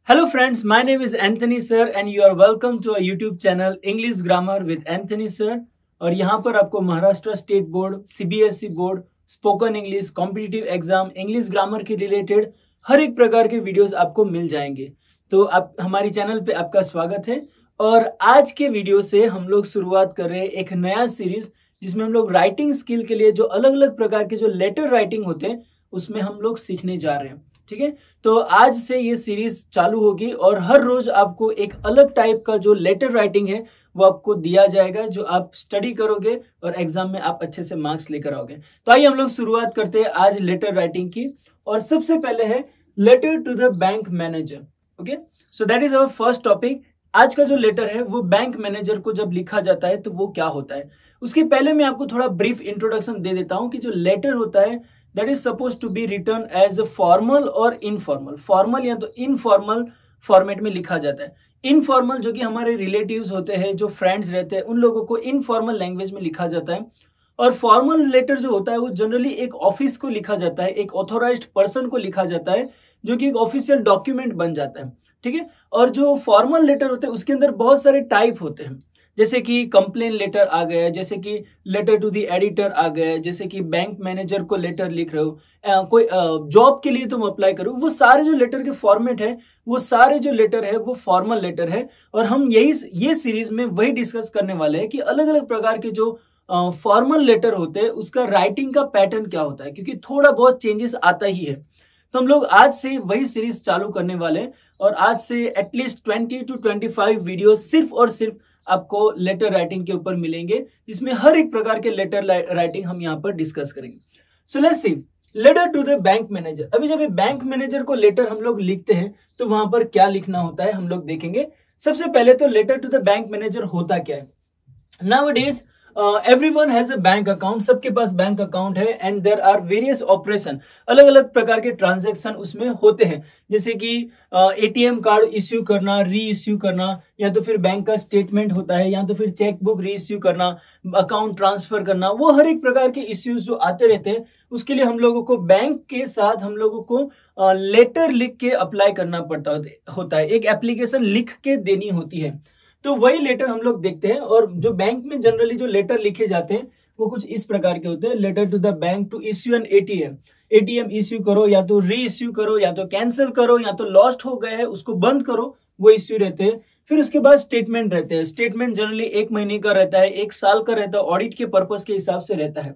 Hello friends, my name is Anthony sir and you are welcome to our YouTube channel English Grammar with Anthony sir। और यहाँ पर आपको Maharashtra state board, CBSE board, spoken English, competitive exam, English grammar के related हर एक प्रकार के videos आपको मिल जाएंगे। तो आप हमारी चैनल पे आपका स्वागत है। और आज के वीडियो से हम लोग शुरुआत कर रहे हैं एक नया सीरीज जिसमें हम लोग राइटिंग स्किल के लिए जो अलग अलग प्रकार के जो लेटर राइटिंग होते हैं उसमें हम लोग सीखने जा रहे हैं। ठीक है, तो आज से ये सीरीज चालू होगी और हर रोज आपको एक अलग टाइप का जो लेटर राइटिंग है वो आपको दिया जाएगा, जो आप स्टडी करोगे और एग्जाम में आप अच्छे से मार्क्स लेकर आओगे। तो आइए हम लोग शुरुआत करते हैं आज लेटर राइटिंग की। और सबसे पहले है letter to the bank manager. Okay, so that is our first topic. आज का जो लेटर है वो बैंक मैनेजर को जब लिखा जाता है तो वो क्या होता है, उसके पहले मैं आपको थोड़ा ब्रीफ इंट्रोडक्शन दे देता हूं कि जो लेटर होता है that is supposed to be written as a formal और informal। फॉर्मल या तो इनफॉर्मल फॉर्मेट में लिखा जाता है। इनफॉर्मल जो कि हमारे रिलेटिव्स होते हैं, जो फ्रेंड्स रहते हैं, उन लोगों को इनफॉर्मल लैंग्वेज में लिखा जाता है। और फॉर्मल लेटर जो होता है वो जनरली एक ऑफिस को लिखा जाता है, एक ऑथोराइज्ड पर्सन को लिखा जाता है, जो कि एक ऑफिशियल डॉक्यूमेंट बन जाता है। ठीक है, और जो फॉर्मल लेटर होते हैं उसके अंदर बहुत सारे टाइप होते हैं, जैसे कि कंप्लेन लेटर आ गया, जैसे कि लेटर टू द एडिटर आ गया, जैसे कि बैंक मैनेजर को लेटर लिख रहे हो, कोई जॉब के लिए तुम अप्लाई करो। वो सारे जो लेटर के फॉर्मेट है, वो सारे जो लेटर है वो फॉर्मल लेटर है। और हम ये सीरीज में वही डिस्कस करने वाले हैं कि अलग अलग प्रकार के जो फॉर्मल लेटर होते हैं उसका राइटिंग का पैटर्न क्या होता है, क्योंकि थोड़ा बहुत चेंजेस आता ही है। तो हम लोग आज से वही सीरीज चालू करने वाले हैं और आज से एटलीस्ट 20 to 25 वीडियो सिर्फ और सिर्फ आपको लेटर राइटिंग के ऊपर मिलेंगे, जिसमें हर एक प्रकार के लेटर राइटिंग हम यहाँ पर डिस्कस करेंगे। So let's see letter to the bank manager. अभी जब बैंक मैनेजर को लेटर हम लोग लिखते हैं तो वहां पर क्या लिखना होता है हम लोग देखेंगे। सबसे पहले तो letter to the bank manager होता क्या है। Nowadays everyone has a bank account, सबके पास बैंक अकाउंट है and there are various operation, अलग अलग प्रकार के ट्रांजैक्शन उसमें होते हैं, जैसे कि एटीएम कार्ड इश्यू करना, री इश्यू करना, या तो फिर बैंक का स्टेटमेंट होता है, या तो फिर चेक बुक री इश्यू करना, अकाउंट ट्रांसफर करना। वो हर एक प्रकार के इश्यूज जो आते रहते हैं उसके लिए हम लोगों को बैंक के साथ हम लोगों को लेटर लिख के अप्लाई करना पड़ता होता है, एक एप्लीकेशन लिख के देनी होती है। तो वही लेटर हम लोग देखते हैं। और जो बैंक में जनरली जो लेटर लिखे जाते हैं वो कुछ इस प्रकार के होते हैं। Letter to the bank to issue an ATM, ATM issue करो, या तो री इश्यू करो, या तो कैंसिल करो, या तो लॉस्ट हो गए हैं उसको बंद करो, वो इश्यू रहते हैं। फिर उसके बाद स्टेटमेंट रहते हैं। स्टेटमेंट जनरली 1 महीने का रहता है, 1 साल का रहता है, ऑडिट के पर्पज के हिसाब से रहता है।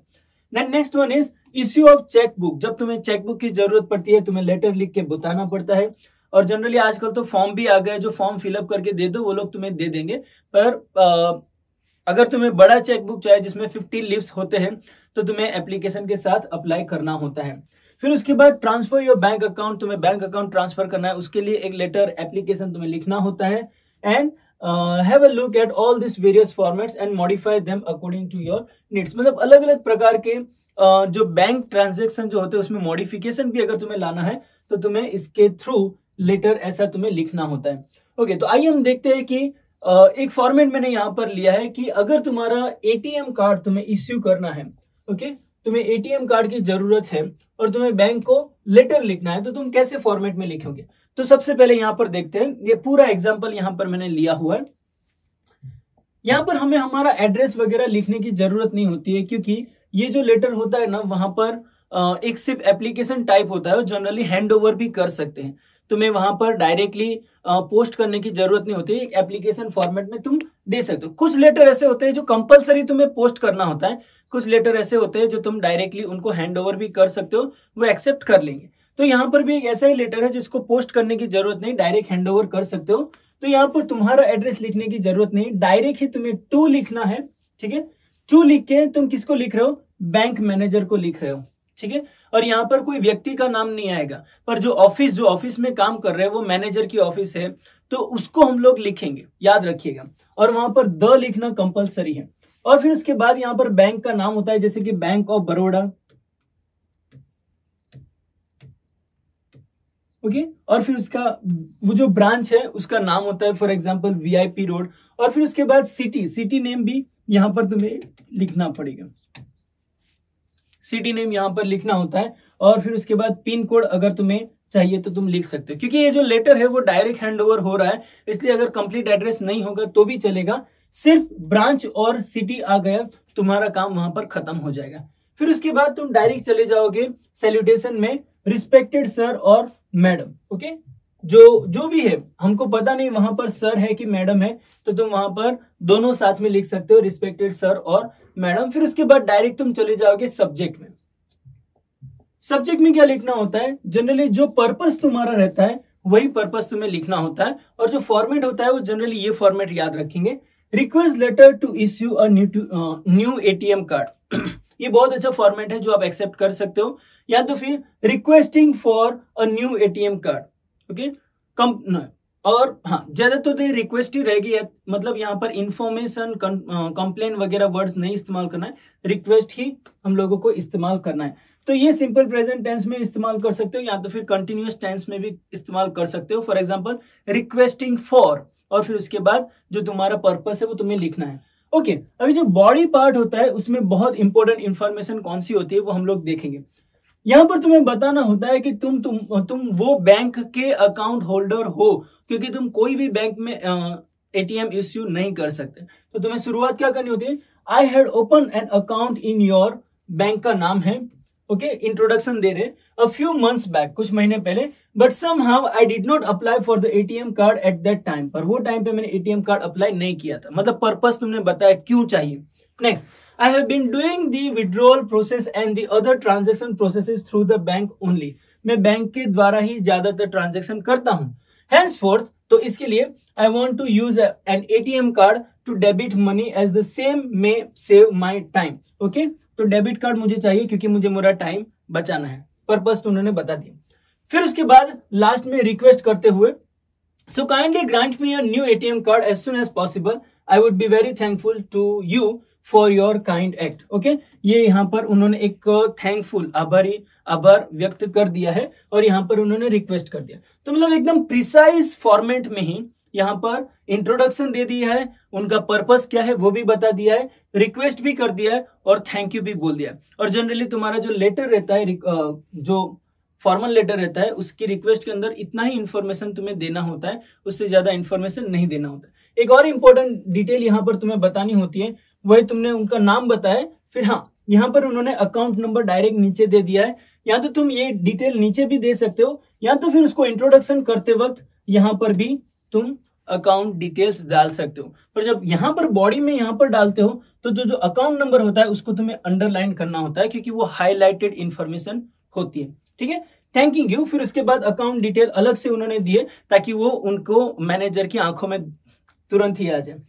Next one is issue of cheque book. जब तुम्हें चेक बुक की जरूरत पड़ती है तुम्हें लेटर लिख के बताना पड़ता है। और जनरली आजकल तो फॉर्म भी आ गया है, जो फॉर्म फिलअप करके दे दो वो लोग तुम्हें दे देंगे। पर अगर तुम्हें बड़ा चेकबुक चाहिए जिसमें 50 लीव्स होते हैं तो तुम्हें एप्लीकेशन के साथ अप्लाई करना होता है। फिर उसके बाद ट्रांसफर योर बैंक अकाउंट, तुम्हें बैंक अकाउंट ट्रांसफर करना है, उसके लिए एक लेटर एप्लीकेशन तुम्हें लिखना होता है। And have a look at all this various formats and modify them according to your needs. मतलब अलग अलग प्रकार के जो बैंक ट्रांजेक्शन जो होते हैं उसमें मॉडिफिकेशन भी अगर तुम्हें लाना है तो तुम्हें इसके थ्रू लेटर ऐसा तुम्हें लिखना होता है। ओके, तो आइए हम देखते हैं कि एक फॉर्मेट मैंने यहाँ पर लिया है कि अगर तुम्हारा एटीएम कार्ड तुम्हें इश्यू करना है, ओके, तुम्हें एटीएम कार्ड की जरूरत है और तुम्हें बैंक को लेटर लिखना है तो तुम कैसे फॉर्मेट में लिखोगे। तो सबसे पहले यहाँ पर देखते हैं, ये पूरा एग्जाम्पल यहाँ पर मैंने लिया हुआ है। यहाँ पर हमें हमारा एड्रेस वगैरह लिखने की जरूरत नहीं होती है, क्योंकि ये जो लेटर होता है ना वहां पर एक सिर्फ एप्लीकेशन टाइप होता है और जनरली हैंड ओवर भी कर सकते हैं। तुम्हें वहां पर डायरेक्टली पोस्ट करने की जरूरत नहीं होती, एक एप्लीकेशन फॉर्मेट में तुम दे सकते हो। कुछ लेटर ऐसे होते हैं जो कंपलसरी तुम्हें पोस्ट करना होता है, कुछ लेटर ऐसे होते हैं जो तुम डायरेक्टली उनको हैंड ओवर भी कर सकते हो, वो एक्सेप्ट कर लेंगे। तो यहाँ पर भी एक ऐसा ही लेटर है जिसको पोस्ट करने की जरूरत नहीं, डायरेक्ट हैंड ओवर कर सकते हो। तो यहाँ पर तुम्हारा एड्रेस लिखने की जरूरत नहीं, डायरेक्ट ही तुम्हें टू लिखना है। ठीक है, टू लिख के तुम किसको लिख रहे हो, बैंक मैनेजर को लिख रहे हो। ठीक है, और यहाँ पर कोई व्यक्ति का नाम नहीं आएगा, पर जो ऑफिस में काम कर रहे हैं वो मैनेजर की ऑफिस है तो उसको हम लोग लिखेंगे, याद रखिएगा। और वहां पर द लिखना कंपलसरी है। और फिर उसके बाद यहाँ पर बैंक का नाम होता है, जैसे कि बैंक ऑफ बड़ौदा। ओके, और फिर उसका वो जो ब्रांच है उसका नाम होता है, फॉर एग्जांपल वीआईपी रोड। और फिर उसके बाद सिटी नेम भी यहाँ पर तुम्हें लिखना पड़ेगा, सिटी नेम यहाँ पर लिखना होता है। और फिर उसके बाद पिन कोड अगर तुम्हें चाहिए तो तुम लिख सकते हो, क्योंकि ये जो लेटर है वो डायरेक्ट हैंडओवर हो रहा है, इसलिए अगर कंप्लीट एड्रेस नहीं होगा तो भी चलेगा, सिर्फ ब्रांच और सिटी आ गया तुम्हारा काम वहां पर खत्म हो जाएगा। फिर उसके बाद तुम डायरेक्ट चले जाओगे सैल्यूटेशन में, रिस्पेक्टेड सर और मैडम। ओके, जो भी है, हमको पता नहीं वहां पर सर है कि मैडम है, तो तुम वहां पर दोनों साथ में लिख सकते हो, रिस्पेक्टेड सर और मैडम। फिर उसके बाद डायरेक्ट तुम चले जाओगे सब्जेक्ट में। सब्जेक्ट में क्या लिखना होता है, जनरली जो पर्पस तुम्हारा रहता है वही पर्पस तुम्हें लिखना होता है, और जो फॉर्मेट होता है वो जनरली ये फॉर्मेट याद रखेंगे, request letter to issue a new ATM card. ये बहुत अच्छा फॉर्मेट है जो आप एक्सेप्ट कर सकते हो, या तो फिर requesting for a new ATM card. Okay, और हाँ, ज्यादा तो रिक्वेस्ट ही रहेगी, मतलब यहाँ पर इंफॉर्मेशन कंप्लेन वगैरह वर्ड्स नहीं इस्तेमाल करना है, रिक्वेस्ट ही हम लोगों को इस्तेमाल करना है। तो ये सिंपल प्रेजेंट टेंस में इस्तेमाल कर सकते हो, या तो फिर कंटिन्यूअस टेंस में भी इस्तेमाल कर सकते हो। फॉर एग्जांपल रिक्वेस्टिंग फॉर, और फिर उसके बाद जो तुम्हारा पर्पस है वो तुम्हें लिखना है। ओके, अभी जो बॉडी पार्ट होता है उसमें बहुत इंपॉर्टेंट इंफॉर्मेशन कौन सी होती है वो हम लोग देखेंगे। यहाँ पर तुम्हें बताना होता है कि तुम वो बैंक के अकाउंट होल्डर हो, क्योंकि तुम कोई भी बैंक में एटीएम इश्यू नहीं कर सकते। तो तुम्हें शुरुआत क्या करनी होती है, I had open an account in your, bank का नाम है। ओके, इंट्रोडक्शन दे रहे, अ फ्यू मंथ्स बैक, कुछ महीने पहले, but somehow I did not apply for the ATM card at that time, पर वो टाइम पे मैंने एटीएम कार्ड अप्लाई नहीं किया था, मतलब पर्पस तुमने बताया क्यों चाहिए। Next, I have been doing the withdrawal process and the other transaction processes through the bank only. मैं बैंक के द्वारा ही ज्यादातर ट्रांजेक्शन करता हूँ। Henceforth, तो इसके लिए I want to use an ATM card to debit money as the same may save my time. Okay? तो डेबिट कार्ड मुझे चाहिए क्योंकि मुझे मेरा टाइम बचाना है। पर्पस तो उन्होंने बता दिया। फिर उसके बाद लास्ट में रिक्वेस्ट करते हुए, so kindly grant me a new ATM card as soon as possible. I would be very thankful to you for your kind act. Okay, ये यहाँ पर उन्होंने एक थैंकफुल आभार व्यक्त कर दिया है, और यहाँ पर उन्होंने रिक्वेस्ट कर दिया। तो मतलब एकदम प्रिसाइज फॉर्मेट में ही यहाँ पर इंट्रोडक्शन दे दिया है, उनका पर्पस क्या है वो भी बता दिया है, रिक्वेस्ट भी कर दिया है, और थैंक यू भी बोल दिया। और जनरली तुम्हारा जो लेटर रहता है, जो फॉर्मल लेटर रहता है, उसकी रिक्वेस्ट के अंदर इतना ही इंफॉर्मेशन तुम्हें देना होता है, उससे ज्यादा इंफॉर्मेशन नहीं देना होता। एक और इंपॉर्टेंट डिटेल यहाँ पर तुम्हें बतानी होती है, वही तुमने उनका नाम बताया। फिर हाँ, यहाँ पर उन्होंने अकाउंट नंबर डायरेक्ट नीचे दे दिया है, या तो तुम ये डिटेल नीचे भी दे सकते हो, या तो फिर उसको इंट्रोडक्शन करते वक्त यहाँ पर भी तुम अकाउंट डिटेल्स डाल सकते हो। पर जब यहाँ पर बॉडी में यहाँ पर डालते हो तो जो अकाउंट नंबर होता है उसको तुम्हें अंडरलाइन करना होता है, क्योंकि वो हाईलाइटेड इंफॉर्मेशन होती है। ठीक है, थैंकिंग यू। फिर उसके बाद अकाउंट डिटेल अलग से उन्होंने दिए ताकि वो उनको मैनेजर की आंखों में तुरंत ही आ जाए।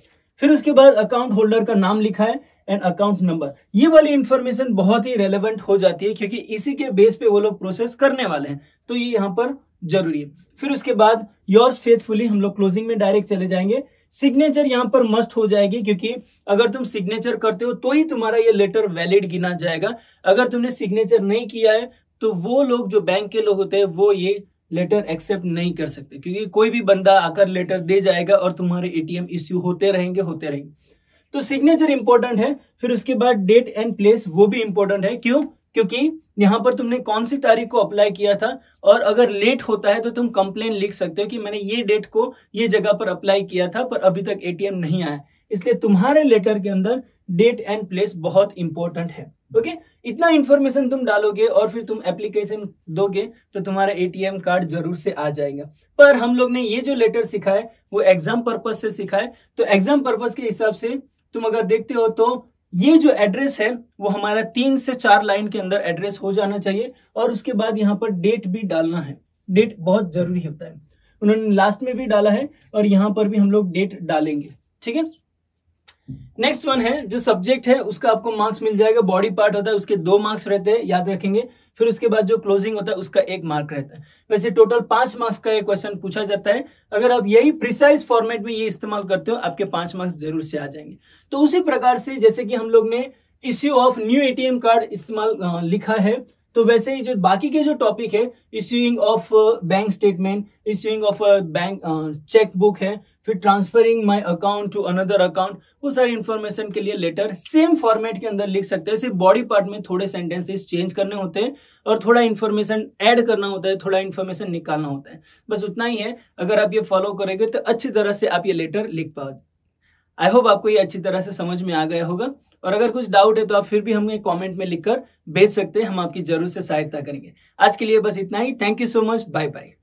फिर उसके बाद अकाउंट होल्डर का नाम लिखा है एंड अकाउंट नंबर। ये वाली इंफॉर्मेशन बहुत ही रेलेवेंट हो जाती है, क्योंकि इसी के बेस पे वो लोग प्रोसेस करने वाले हैं, तो ये यहाँ पर जरूरी है। फिर उसके बाद योर्स फेथफुली, हम लोग क्लोजिंग में डायरेक्ट चले जाएंगे। सिग्नेचर यहाँ पर मस्ट हो जाएगी, क्योंकि अगर तुम सिग्नेचर करते हो तो ही तुम्हारा ये लेटर वैलिड गिना जाएगा। अगर तुमने सिग्नेचर नहीं किया है तो वो लोग, जो बैंक के लोग होते हैं, वो ये लेटर एक्सेप्ट नहीं कर सकते, क्योंकि कोई भी बंदा आकर लेटर दे जाएगा और तुम्हारे एटीएम इश्यू होते रहेंगे। तो सिग्नेचर इंपॉर्टेंट है। फिर उसके बाद डेट एंड प्लेस, वो भी इंपॉर्टेंट है। क्यों? क्योंकि यहाँ पर तुमने कौन सी तारीख को अप्लाई किया था, और अगर लेट होता है तो तुम कंप्लेन लिख सकते हो कि मैंने ये डेट को ये जगह पर अप्लाई किया था पर अभी तक एटीएम नहीं आया। इसलिए तुम्हारे लेटर के अंदर डेट एंड प्लेस बहुत इंपॉर्टेंट है। ओके, इतना इंफॉर्मेशन तुम डालोगे और फिर तुम एप्लीकेशन दोगे तो तुम्हारा एटीएम कार्ड जरूर से आ जाएगा। पर हम लोग ने ये जो लेटर सीखा है वो एग्जाम पर्पज से सीखा है, तो एग्जाम पर्पज के हिसाब से तुम अगर देखते हो तो ये जो एड्रेस है वो हमारा 3 से 4 लाइन के अंदर एड्रेस हो जाना चाहिए, और उसके बाद यहाँ पर डेट भी डालना है। डेट बहुत जरूरी होता है, उन्होंने लास्ट में भी डाला है और यहाँ पर भी हम लोग डेट डालेंगे। ठीक है, नेक्स्ट वन है जो सब्जेक्ट है उसका आपको मार्क्स मिल जाएगा। बॉडी पार्ट होता है उसके 2 मार्क्स रहते हैं, याद रखेंगे। फिर उसके बाद जो क्लोजिंग होता है उसका 1 मार्क रहता है। वैसे टोटल 5 मार्क्स का एक क्वेश्चन पूछा जाता है। अगर आप यही प्रिसाइज फॉर्मेट में ये इस्तेमाल करते हो आपके 5 मार्क्स जरूर से आ जाएंगे। तो उसी प्रकार से जैसे कि हम लोग ने issue of new ATM card इस्तेमाल लिखा है, तो वैसे ही जो बाकी के जो टॉपिक है, issuing of bank statement, issuing of bank cheque book है, फिर transferring my account to another account, वो सारी इंफॉर्मेशन के लिए लेटर सेम फॉर्मेट के अंदर लिख सकते हैं। सिर्फ बॉडी पार्ट में थोड़े सेंटेंसेस चेंज करने होते हैं और थोड़ा इंफॉर्मेशन ऐड करना होता है, थोड़ा इंफॉर्मेशन निकालना होता है, बस उतना ही है। अगर आप ये फॉलो करेंगे तो अच्छी तरह से आप ये लेटर लिख पाओगे। आई होप आपको ये अच्छी तरह से समझ में आ गया होगा, और अगर कुछ डाउट है तो आप फिर भी हमें कमेंट में लिखकर भेज सकते हैं, हम आपकी जरूर से सहायता करेंगे। आज के लिए बस इतना ही। Thank you so much, bye bye.